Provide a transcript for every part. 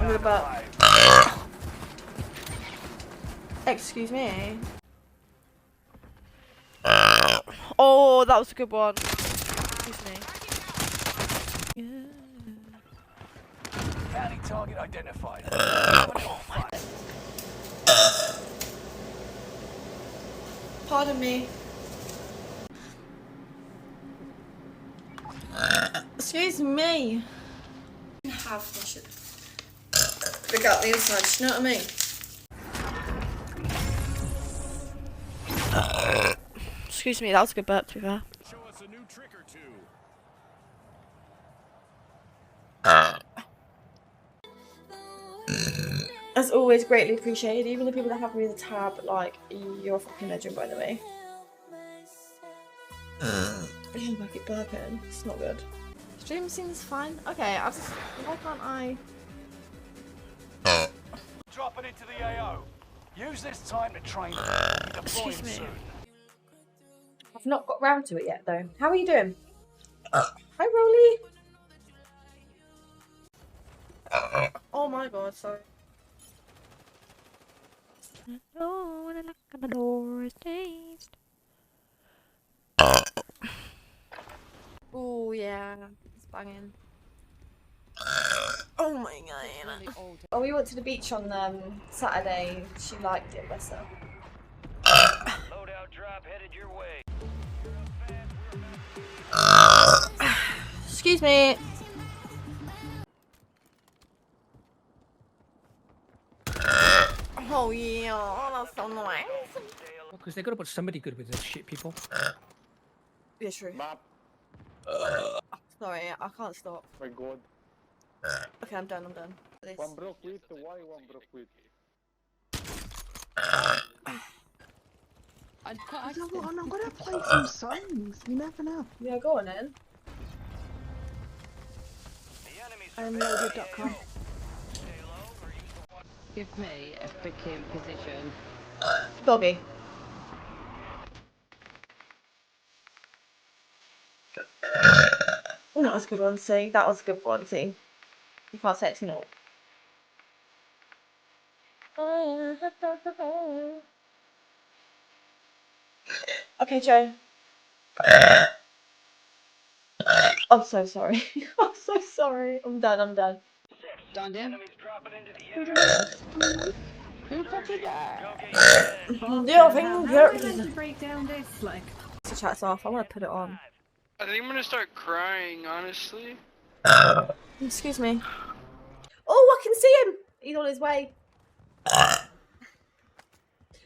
gonna burp. Excuse me. Oh, that was a good one. Excuse me. Bounty target identified. Pardon me. Excuse me. I should pick out the inside, you know what I mean? Excuse me, that was a good burp to be fair. Show us a new trick or two. As always, greatly appreciated. Even the people that have me the tab, like, you're a fucking legend, by the way. I didn't like it burping. It's not good. Stream seems fine. Okay, I just. Why can't I? Dropping into the AO. Use this time to train. Excuse me. I've not got round to it yet, though. How are you doing? Hi, Rolly. Oh my god, sorry. Oh, when I look at the door, it's changed. Oh yeah, it's banging. Oh my god. Oh, we went to the beach on Saturday. She liked it, bless her. Loadout drop headed your way. Excuse me. Oh yeah, oh, that's so nice. Because they gotta put somebody good with this shit, people. Yeah, true. Sorry, I can't stop. My god. Okay, I'm done, This. One broke with, why one broke with? I'm gonna play some songs. You never know. Yeah, go on then. Loaded.com. Give me a freaking position. Doggy. Oh, that was a good one, see? That was a good one, see? You can't say it's not. Okay, Joe. I'm so sorry. I'm so sorry. I'm done. Done, yeah? Who fucking Yeah, I think To break down this, like. the chat's off. I want to put it on. I think I'm gonna start crying, honestly. Excuse me. Oh, I can see him! He's on his way.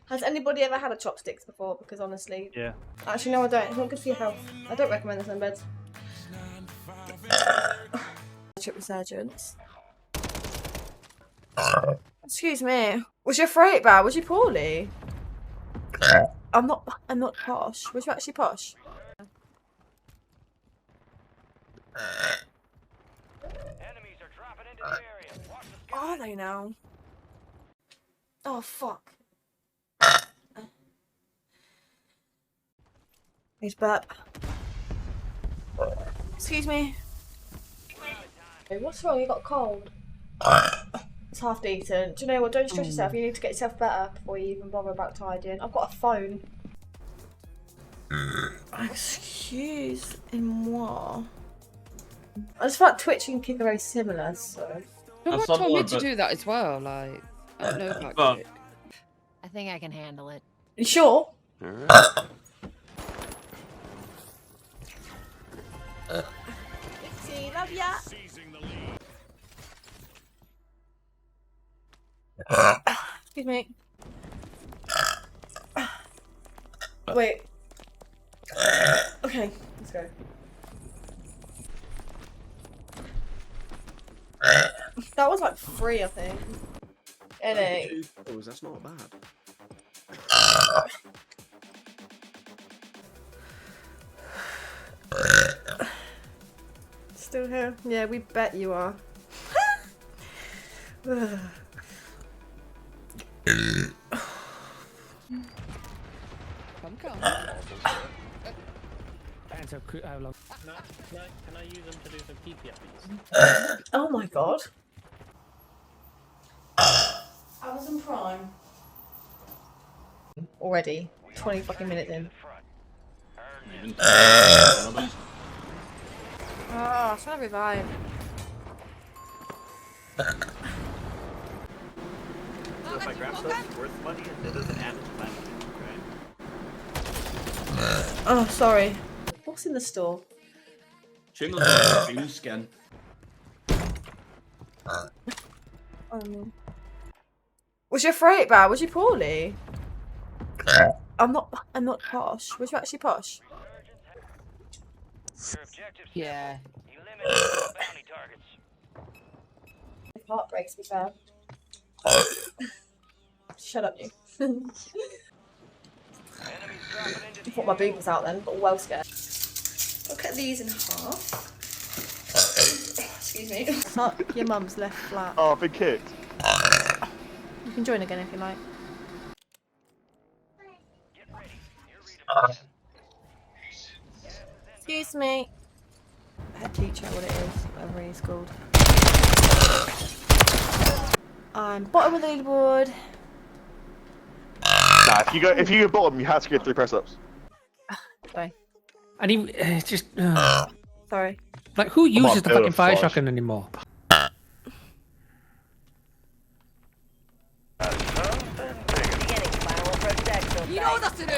Has anybody ever had a chopsticks before? Because honestly... Yeah. Actually, no, I don't. It's not good for your health. I don't recommend this in beds. Trip resurgence. Excuse me. Was your throat bad? Was you poorly? I'm not posh. Was you actually posh? Enemies are dropping into the area. Watch the sky. Are they now? Oh, fuck. He's burp. Excuse me. What's wrong? You got a cold? It's half decent. Do you know what? Don't stress yourself. You need to get yourself better before you even bother about tidying. I've got a phone. Excuse-moi. I just feel like Twitch and Kick are very similar, so... Someone told me to do that as well, like... I don't know about it. I think I can handle it. You sure? Dixie, love ya! Excuse me. Wait. Okay, let's go. That was like 3, I think. NA. Oh, that's not bad. Still here? Yeah, we bet you are. Come. And so, how long? Can I use them to do some PP, please? Oh my god. Amazon Prime. Already. 20 fucking minutes in. Oh, I'm trying to revive. If I grab stuff worth money, it doesn't add to my money, right? Oh, sorry. What's in the store? Jingle blue skin. Was your throat bad? Was you poorly? I'm not posh. Was you actually posh? Yeah. Heartbreaks me, fair. Shut up, you. I thought my boob was out then, got well scared. I'll cut these in half. Excuse me. Suck your mum's left flat. Oh, I've been kicked. You can join again if you like. Excuse me. Head teacher, what it is, whatever he's called. I'm bottom of the leaderboard. Nah, if you go bottom, you have to get 3 press-ups. Sorry. And he just Sorry. like who uses the build fucking a fire flash. shotgun anymore? You know what to do.